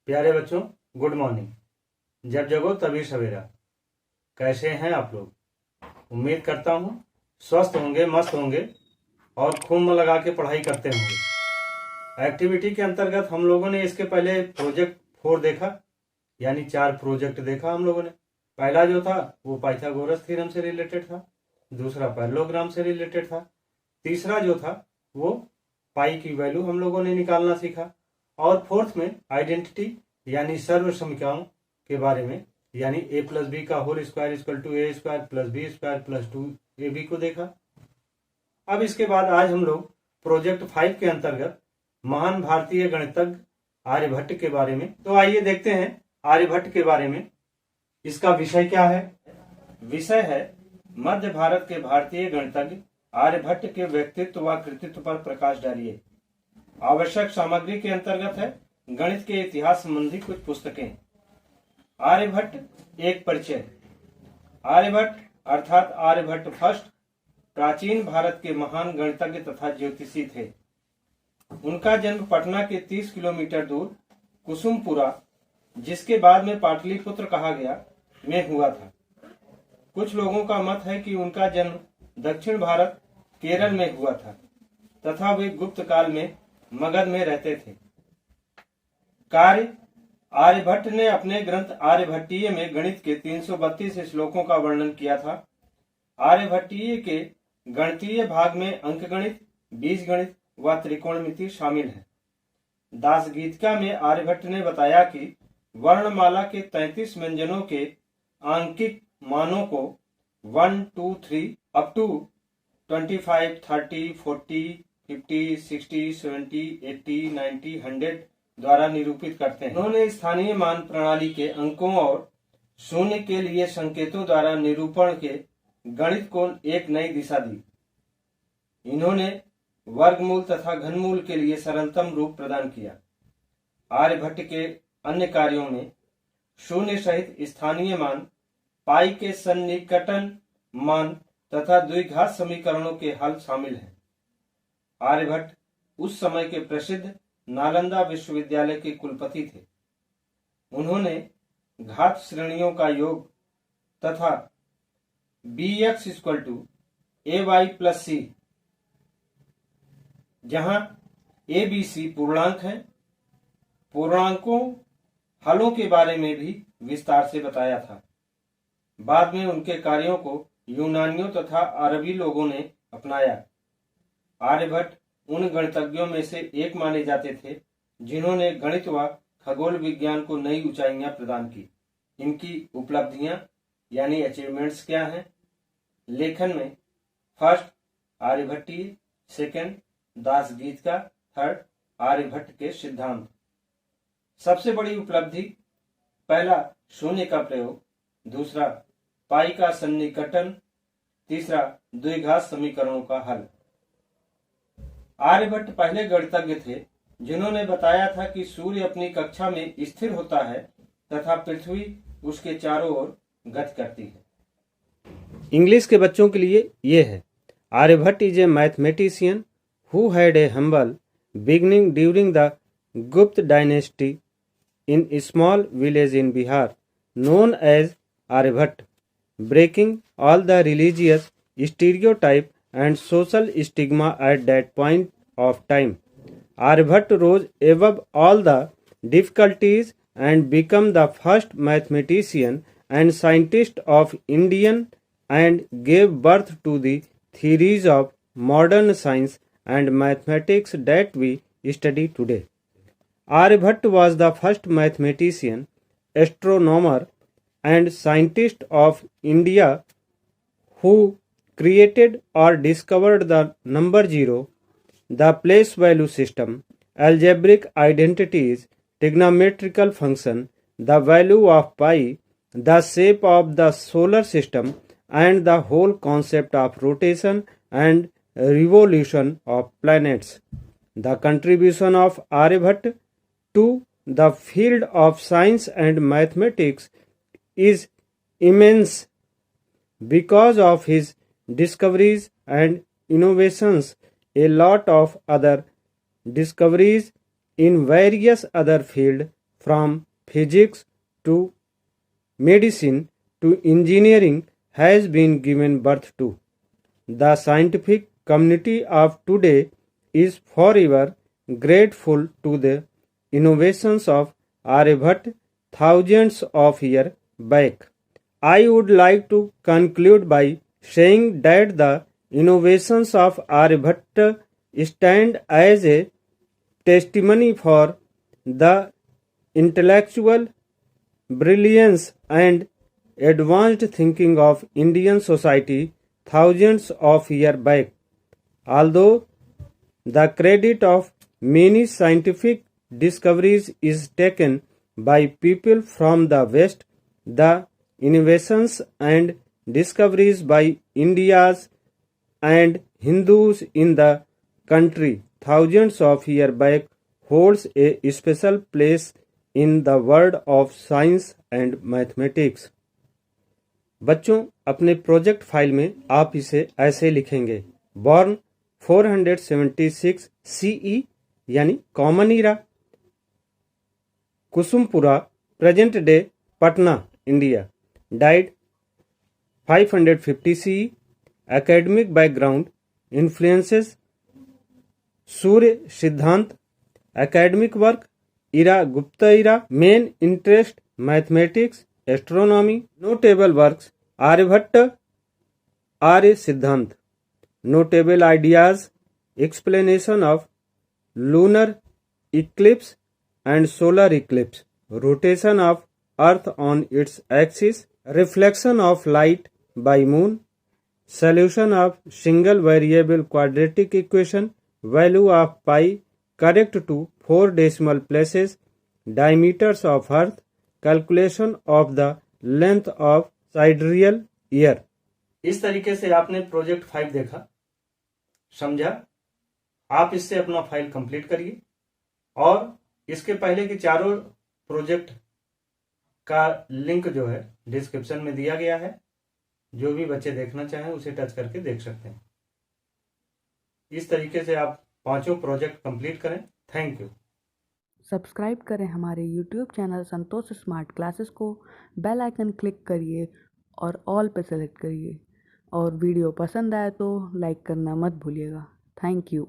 प्यारे बच्चों, good morning. जब जगो तभी सवेरा। कैसे हैं आप लोग? उम्मीद करता हूँ स्वस्थ होंगे, मस्त होंगे और खूब मन लगा के पढ़ाई करते होंगे। एक्टिविटी के अंतर्गत हम लोगों ने इसके पहले प्रोजेक्ट 4 देखा, यानी 4 प्रोजेक्ट देखा हम लोगों ने। पहला जो था वो पाइथागोरस थ्योरम से रिलेटेड था, दूसरा पैरेललोग्राम से रिलेटेड था, तीसरा जो था वो पाई की वैल्यू हम लोगों ने निकालना सीखा, और फोर्थ में आइडेंटिटी यानी सर्व समीकरणों के बारे में, यानी a प्लस बी का whole square equal to a square plus b square plus 2ab को देखा। अब इसके बाद आज हम लोग प्रोजेक्ट 5 के अंतर्गत महान भारतीय गणितज्ञ आर्यभट्ट के बारे में, तो आइए देखते हैं आर्यभट्ट के बारे में। इसका विषय क्या है? विषय है मध्य भारत के भारतीय गणितज्ञ आर्यभट्ट के व्यक्तित्व व कृतित्व पर प्रकाश डालिए। आवश्यक सामग्री के अंतर्गत है गणित के इतिहास संबंधी कुछ पुस्तकें। आर्यभट्ट एक परिचय। आर्यभट्ट अर्थात आर्यभट्ट फर्स्ट प्राचीन भारत के महान गणितज्ञ तथा ज्योतिषी थे। उनका जन्म पटना के 30 किलोमीटर दूर कुसुमपुरा, जिसके बाद में पाटलिपुत्र कहा गया, में हुआ था। कुछ लोगों का मत है कि उनका जन्म दक्षिण भारत केरल में हुआ था तथा वे गुप्त काल में मगध में रहते थे। कार्य। आर्यभट्ट ने अपने ग्रंथ आर्यभट्टीय में गणित के 332 श्लोकों का वर्णन किया था। आर्यभट्टीय के गणितीय भाग में अंकगणित, बीजगणित व त्रिकोणमिति शामिल है। दासगीतिका में आर्यभट्ट ने बताया कि वर्णमाला के 33 व्यंजनों के आंकिक मानों को 1, 2, 3 अप टू 25, 30, 40, 50, 60, 70, 80, 90, 100 द्वारा निरूपित करते हैं। उन्होंने स्थानीय मान प्रणाली के अंकों और शून्य के लिए संकेतों द्वारा निरूपण के गणित को एक नई दिशा दी। इन्होंने वर्गमूल तथा घनमूल के लिए सरलतम रूप प्रदान किया। आर्यभट्ट के अन्य कार्यों में शून्य सहित स्थानीय मान, पाई के सन्निकटन मान तथा द्विघात समीकरणों के हल शामिल हैं। आर्यभट्ट उस समय के प्रसिद्ध नालंदा विश्वविद्यालय के कुलपति थे। उन्होंने घात श्रेणियों का योग तथा bx equal to ay plus c, जहां a b c पूर्णांक हैं, पूर्णांकों हलों के बारे में भी विस्तार से बताया था। बाद में उनके कार्यों को यूनानियों तथा अरबी लोगों ने अपनाया। आर्यभट्ट उन गणितज्ञों में से एक माने जाते थे जिन्होंने गणित व खगोल विज्ञान को नई ऊंचाइयां प्रदान की। इनकी उपलब्धियां यानी अचीवमेंट्स क्या हैं? लेखन में first Aryabhatiya, second दासगीतिका, third Aryabhata के सिद्धांत। सबसे बड़ी उपलब्धि, पहला शून्य का प्रयोग, दूसरा पाई का सन्निकटन, तीसरा द्विघात समीकरणों का हल। आर्यभट्ट पहले गणितज्ञ थे जिन्होंने बताया था कि सूर्य अपनी कक्षा में स्थिर होता है तथा पृथ्वी उसके चारों ओर गति करती है। इंग्लिश के बच्चों के लिए ये है, Aryabhatta is a mathematician who had a humble beginning during the Gupta dynasty in a small village in Bihar known as Aryabhatta, breaking all the religious stereotype and social stigma at that point of time. Aryabhatta rose above all the difficulties and became the first mathematician and scientist of Indian and gave birth to the theories of modern science and mathematics that we study today. Aryabhatta was the first mathematician, astronomer, and scientist of India who created or discovered the number zero, the place value system, algebraic identities, trigonometrical function, the value of pi, the shape of the solar system, and the whole concept of rotation and revolution of planets. The contribution of Aryabhatta to the field of science and mathematics is immense. Because of his discoveries and innovations, a lot of other discoveries in various other fields from physics to medicine to engineering has been given birth to. The scientific community of today is forever grateful to the innovations of Aryabhatta thousands of years back. I would like to conclude by saying that the innovations of Aryabhatta stand as a testimony for the intellectual brilliance and advanced thinking of Indian society thousands of years back. Although the credit of many scientific discoveries is taken by people from the West, the innovations and discoveries by Indians and Hindus in the country thousands of years back holds a special place in the world of science and mathematics. बच्चों, अपने project file में आप इसे ऐसे लिखेंगे: born 476 CE यानी common era, Kusumapura present day Patna India, died 550 CE, academic background influences Surya Siddhanta, academic work era Gupta era, main interest mathematics astronomy, notable works Aryabhatta Arya Siddhanta, notable ideas explanation of lunar eclipse and solar eclipse, rotation of earth on its axis, reflection of light by moon, solution of single variable quadratic equation, value of pi correct to 4 decimal places, diameters of earth, calculation of the length of sidereal year. इस तरीके से आपने project 5 देखा, समझा। आप इससे अपना file complete करिए और इसके पहले के चारों प्रोजेक्ट का लिंक जो है डिस्क्रिप्शन में दिया गया है। जो भी बच्चे देखना चाहें उसे टच करके देख सकते हैं। इस तरीके से आप पांचों प्रोजेक्ट कंप्लीट करें। Thank you. सब्सक्राइब करें हमारे YouTube चैनल संतोष स्मार्ट क्लासेस को, बेल आइकन क्लिक करिए और ऑल पे सेलेक्ट करिए, और वीडियो पसंद आए तो लाइक करना मत भूलिएगा। Thank you.